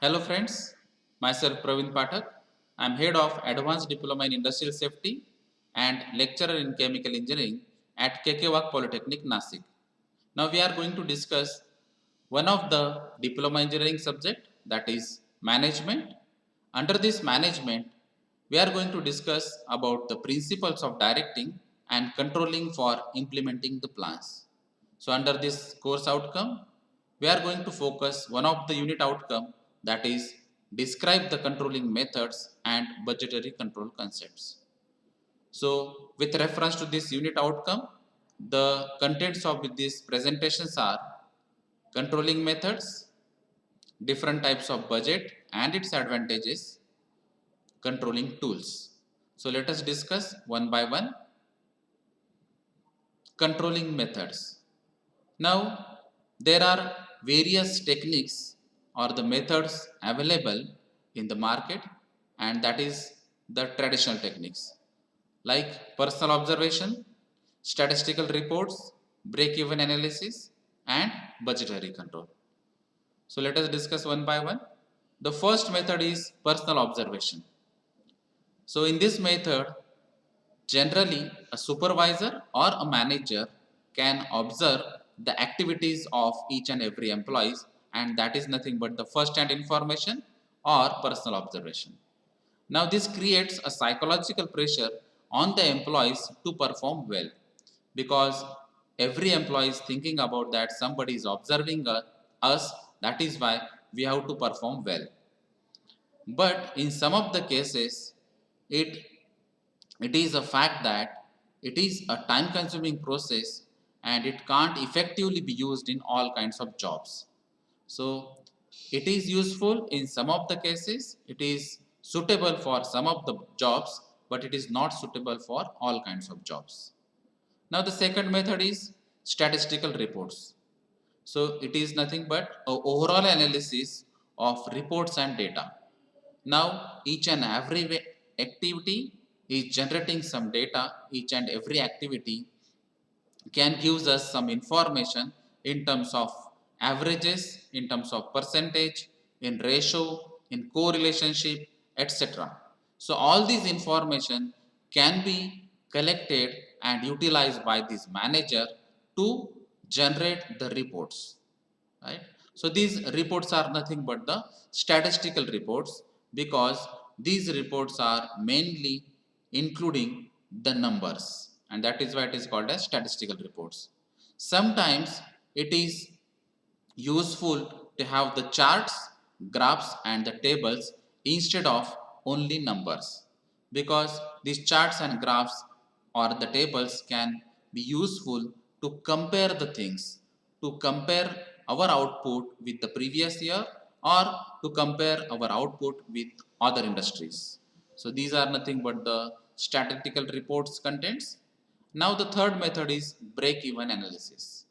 Hello friends, myself Praveen Pathak. I am head of Advanced Diploma in Industrial Safety and lecturer in Chemical Engineering at Kekewak Polytechnic, Nasik. Now we are going to discuss one of the diploma engineering subject, that is management. Under this management, we are going to discuss about the principles of directing and controlling for implementing the plans. So under this course outcome, we are going to focus one of the unit outcome, that is describe the controlling methods and budgetary control concepts. So with reference to this unit outcome, the contents of these presentations are controlling methods, different types of budget and its advantages, controlling tools. So let us discuss one by one. Controlling methods. Now there are various techniques or the methods available in the market, and that is the traditional techniques like personal observation, statistical reports, break-even analysis and budgetary control. So let us discuss one by one. The first method is personal observation. So in this method, generally a supervisor or a manager can observe the activities of each and every employee, and that is nothing but the first hand information or personal observation. Now this creates a psychological pressure on the employees to perform well, because every employee is thinking about that somebody is observing us, that is why we have to perform well. But in some of the cases, it it is a fact that it is a time consuming process and it can't effectively be used in all kinds of jobs. So it is useful in some of the cases, it is suitable for some of the jobs, but it is not suitable for all kinds of jobs. Now the second method is statistical reports. So it is nothing but a overall analysis of reports and data. Now each and every activity is generating some data. Each and every activity can give us some information in terms of averages, in terms of percentage, in ratio, in correlationship, etc. So all these information can be collected and utilized by this manager to generate the reports, right? So these reports are nothing but the statistical reports, because these reports are mainly including the numbers, and that is why it is called as statistical reports. Sometimes it is useful to have the charts, graphs and the tables instead of only numbers, because these charts and graphs or the tables can be useful to compare the things, to compare our output with the previous year or to compare our output with other industries. So these are nothing but the statistical reports contents. Now the third method is break even analysis.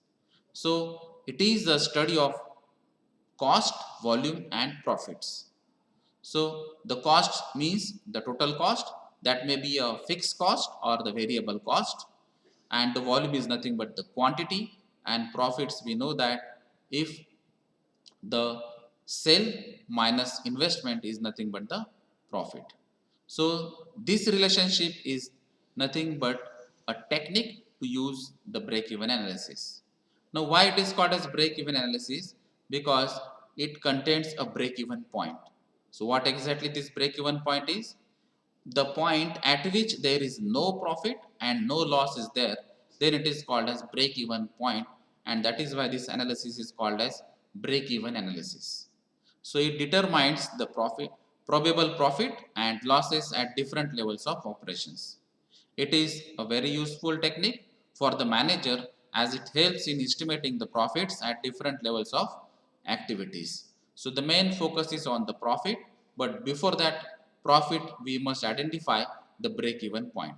So it is the study of cost, volume and profits. So the cost means the total cost, that may be a fixed cost or the variable cost, and the volume is nothing but the quantity, and profits, we know that if the sale minus investment is nothing but the profit. So this relationship is nothing but a technique to use the break-even analysis. Now why it is called as break-even analysis? Because it contains a break-even point. So what exactly this break-even point is? The point at which there is no profit and no loss is there, then it is called as break even point, and that is why this analysis is called as break even analysis. So it determines the profit, probable profit and losses at different levels of operations. It is a very useful technique for the manager, as it helps in estimating the profits at different levels of activities. So the main focus is on the profit, but before that profit we must identify the break even point.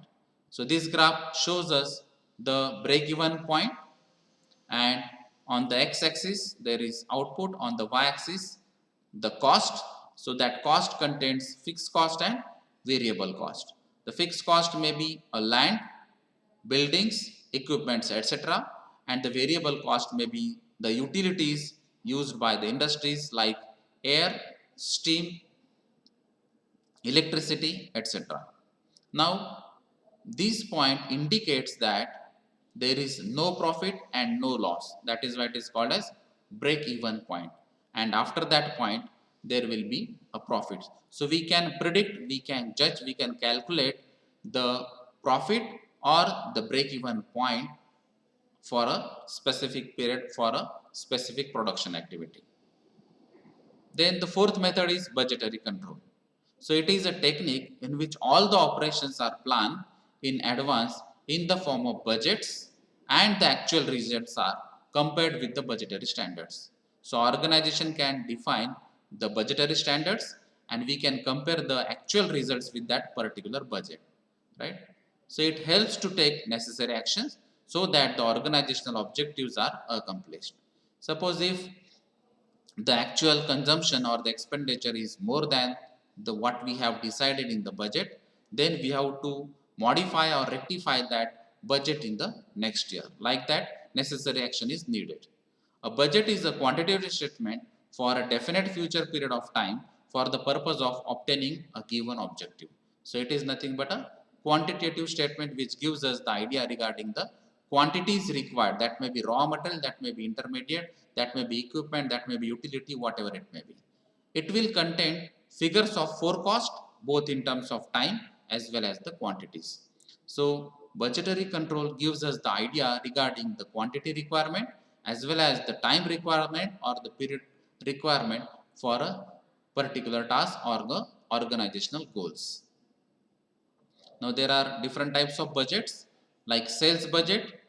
So this graph shows us the break even point, and on the x-axis there is output, on the y-axis the cost. So that cost contains fixed cost and variable cost. The fixed cost may be a land, buildings, equipments, etc., and the variable cost may be the utilities used by the industries like air, steam, electricity, etc. Now, this point indicates that there is no profit and no loss. That is why it is called as break-even point. And after that point, there will be a profit. So we can predict, we can judge, we can calculate the profit or the break-even point for a specific period for a specific production activity. Then the fourth method is budgetary control. So it is a technique in which all the operations are planned in advance in the form of budgets and the actual results are compared with the budgetary standards. So organization can define the budgetary standards and we can compare the actual results with that particular budget, right? So it helps to take necessary actions so that the organizational objectives are accomplished. Suppose if the actual consumption or the expenditure is more than the what we have decided in the budget, then we have to modify or rectify that budget in the next year. Like that, necessary action is needed. A budget is a quantitative statement for a definite future period of time for the purpose of obtaining a given objective. So it is nothing but a quantitative statement which gives us the idea regarding the quantities required. That may be raw material, that may be intermediate, that may be equipment, that may be utility, whatever it may be. It will contain figures of forecast both in terms of time as well as the quantities. So budgetary control gives us the idea regarding the quantity requirement as well as the time requirement or the period requirement for a particular task or the organizational goals. Now there are different types of budgets like sales budget,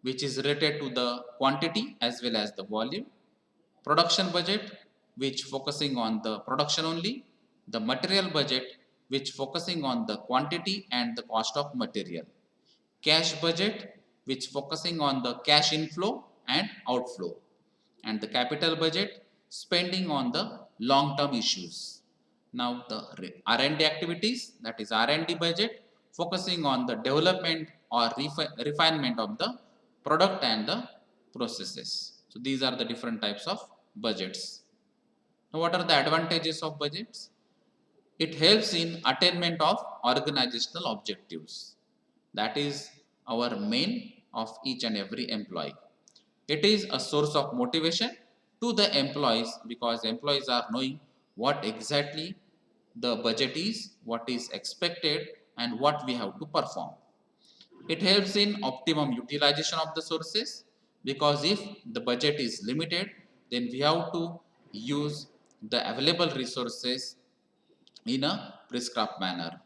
which is related to the quantity as well as the volume. Production budget, which focusing on the production only. The material budget, which focusing on the quantity and the cost of material. Cash budget, which focusing on the cash inflow and outflow. And the capital budget, spending on the long-term issues. Now the R&D activities, that is R&D budget, focusing on the development or refinement of the product and the processes. So these are the different types of budgets. Now what are the advantages of budgets? It helps in attainment of organizational objectives. That is our main of each and every employee. It is a source of motivation to the employees because employees are knowing what exactly the budget is, what is expected and what we have to perform. It helps in optimum utilization of the sources because if the budget is limited, then we have to use the available resources in a prescribed manner.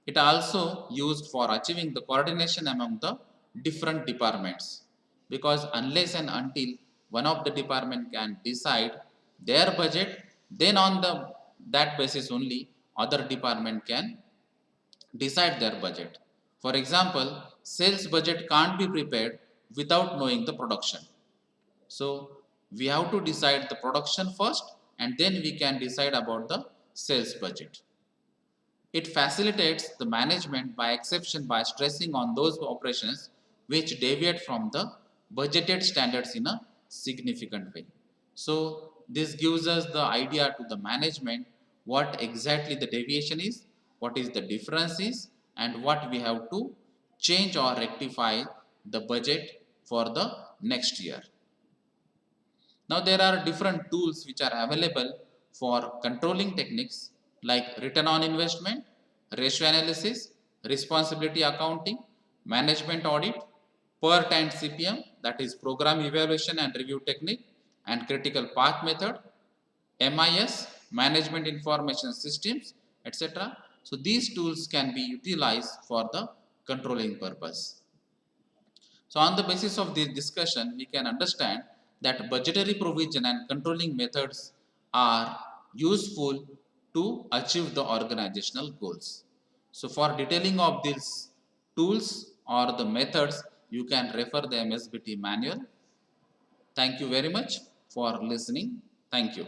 It also used for achieving the coordination among the different departments because unless and until one of the department can decide their budget, then on that basis only other department can decide their budget. For example, sales budget can't be prepared without knowing the production. So we have to decide the production first and then we can decide about the sales budget. It facilitates the management by exception by stressing on those operations which deviate from the budgeted standards in a significant way. So this gives us the idea to the management what exactly the deviation is, what is the difference is and what we have to change or rectify the budget for the next year. Now there are different tools which are available for controlling techniques like return on investment, ratio analysis, responsibility accounting, management audit, PERT and CPM, that is program evaluation and review technique, and critical path method, MIS, management information systems, etc. So these tools can be utilized for the controlling purpose. So on the basis of this discussion, we can understand that budgetary provision and controlling methods are useful to achieve the organizational goals. So for detailing of these tools or the methods, you can refer the MSBT manual. Thank you very much for listening. Thank you.